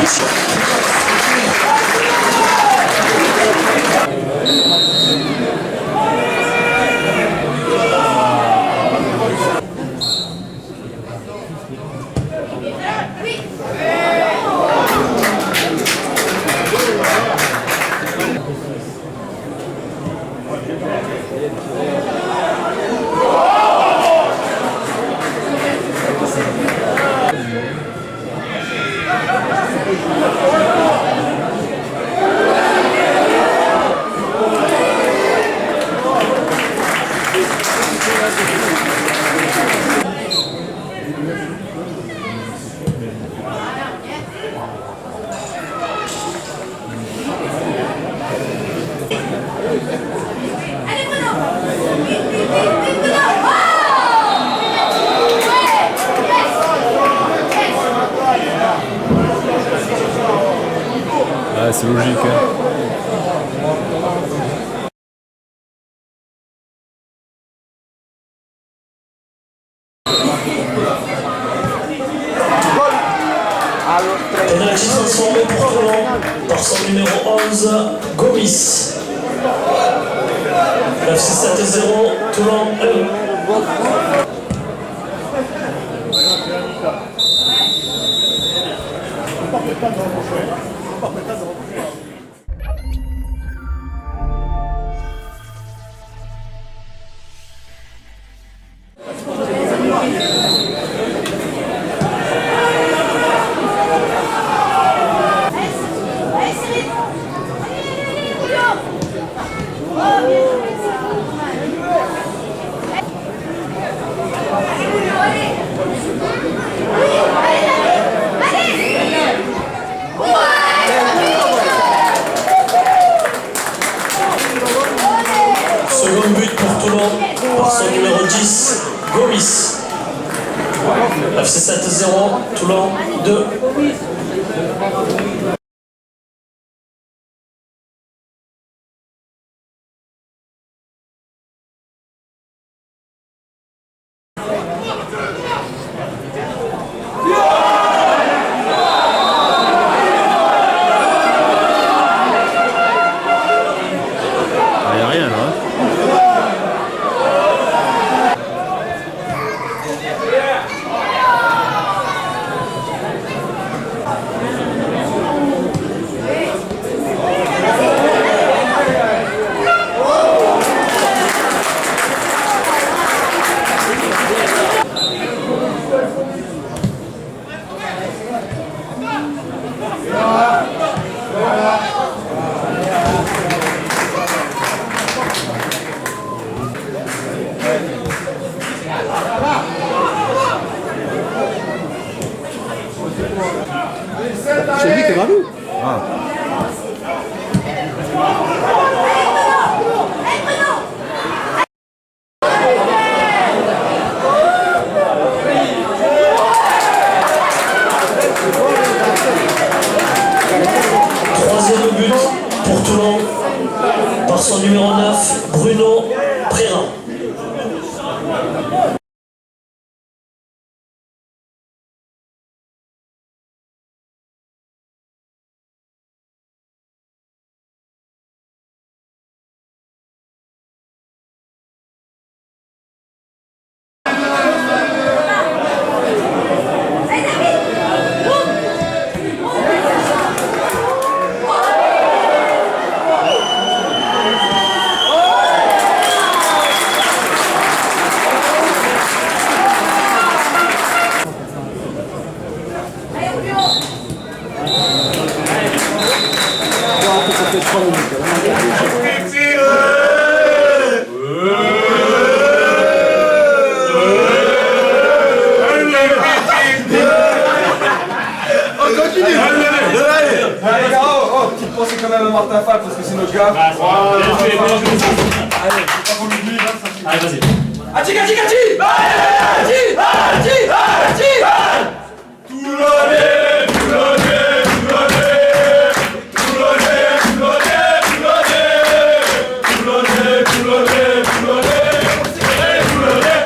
compétition. Ah, c'est logique. Hein. Pénalty transformé pour Toulon par son numéro 11, Gomis. FC 7-0, Toulon 1. Second but pour Toulon par son numéro 10, Gomis. FC 7-0, Toulon 2. Il n'y a rien là. Hein. C'est lui qui m'a vu. Ah. Troisième but pour Toulon par son numéro 9, Bruno Préra. Ça fait 3 minutes. On continue. Allez, gars, petite pensée quand même à Martin Fall parce que c'est notre gars. Allez, c'est pas qu'on l'oublie. Allez, vas-y. Ati, ati, ati. Ati, ati, ati. Toulonnais, Toulonnais, Toulonnais. Toulonnais, Toulonnais, Toulonnais. Toulonnais, Toulonnais, Toulonnais. Toulonnais, Toulonnais.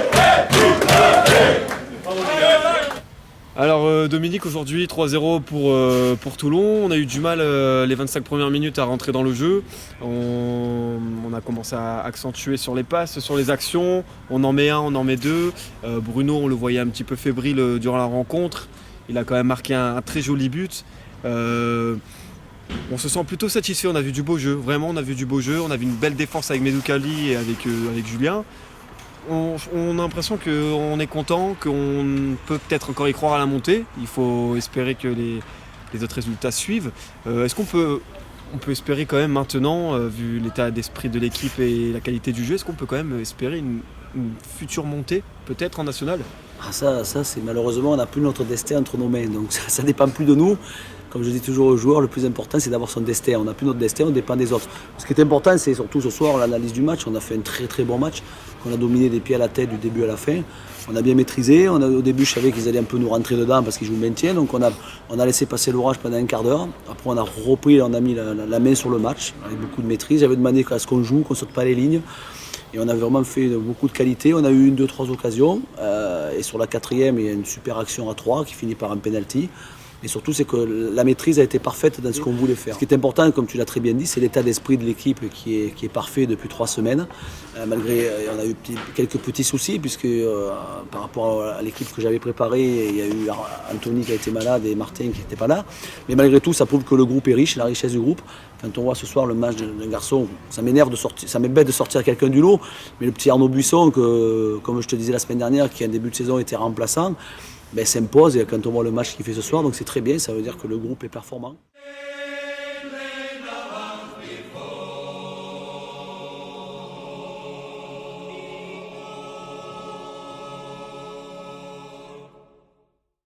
Alors Dominique, aujourd'hui 3-0 pour Toulon. On a eu du mal les 25 premières minutes à rentrer dans le jeu. On a commencé à accentuer sur les passes, sur les actions. On en met un, on en met deux. Bruno, on le voyait un petit peu fébrile durant la rencontre. Il a quand même marqué un très joli but. On se sent plutôt satisfait, on a vu du beau jeu. Vraiment, on a vu du beau jeu. On a vu une belle défense avec Medoukali et avec Julien. On a l'impression qu'on est content, qu'on peut peut-être encore y croire à la montée. Il faut espérer que les autres résultats suivent. Est-ce qu'on peut espérer quand même maintenant, vu l'état d'esprit de l'équipe et la qualité du jeu, est-ce qu'on peut quand même espérer une future montée, peut-être en national? Ça c'est malheureusement, on n'a plus notre destin entre nos mains, donc ça ne dépend plus de nous. Comme je dis toujours aux joueurs, le plus important c'est d'avoir son destin. On n'a plus notre destin, on dépend des autres. Ce qui est important, c'est surtout ce soir l'analyse du match. On a fait un très très bon match. On a dominé des pieds à la tête du début à la fin. On a bien maîtrisé. Au début, je savais qu'ils allaient un peu nous rentrer dedans parce qu'ils jouent le maintien. Donc on a laissé passer l'orage pendant un quart d'heure. Après, on a repris, on a mis la main sur le match avec beaucoup de maîtrise. J'avais demandé à ce qu'on joue, qu'on ne saute pas les lignes. Et on a vraiment fait beaucoup de qualité. On a eu 1, 2, 3 occasions. Et sur la 4e, il y a une super action à 3 qui finit par un penalty. Et surtout, c'est que la maîtrise a été parfaite dans ce qu'on voulait faire. Ce qui est important, comme tu l'as très bien dit, c'est l'état d'esprit de l'équipe qui est parfait depuis 3 semaines. Malgré, on a eu quelques petits soucis, puisque par rapport à l'équipe que j'avais préparée, il y a eu Anthony qui a été malade et Martin qui n'était pas là. Mais malgré tout, ça prouve que le groupe est riche, la richesse du groupe. Quand on voit ce soir le match d'un garçon, ça m'énerve de sortir, ça m'embête de sortir quelqu'un du lot. Mais le petit Arnaud Buisson, que, comme je te disais la semaine dernière, qui en début de saison était remplaçant, s'impose et quand on voit le match qu'il fait ce soir, donc c'est très bien, ça veut dire que le groupe est performant.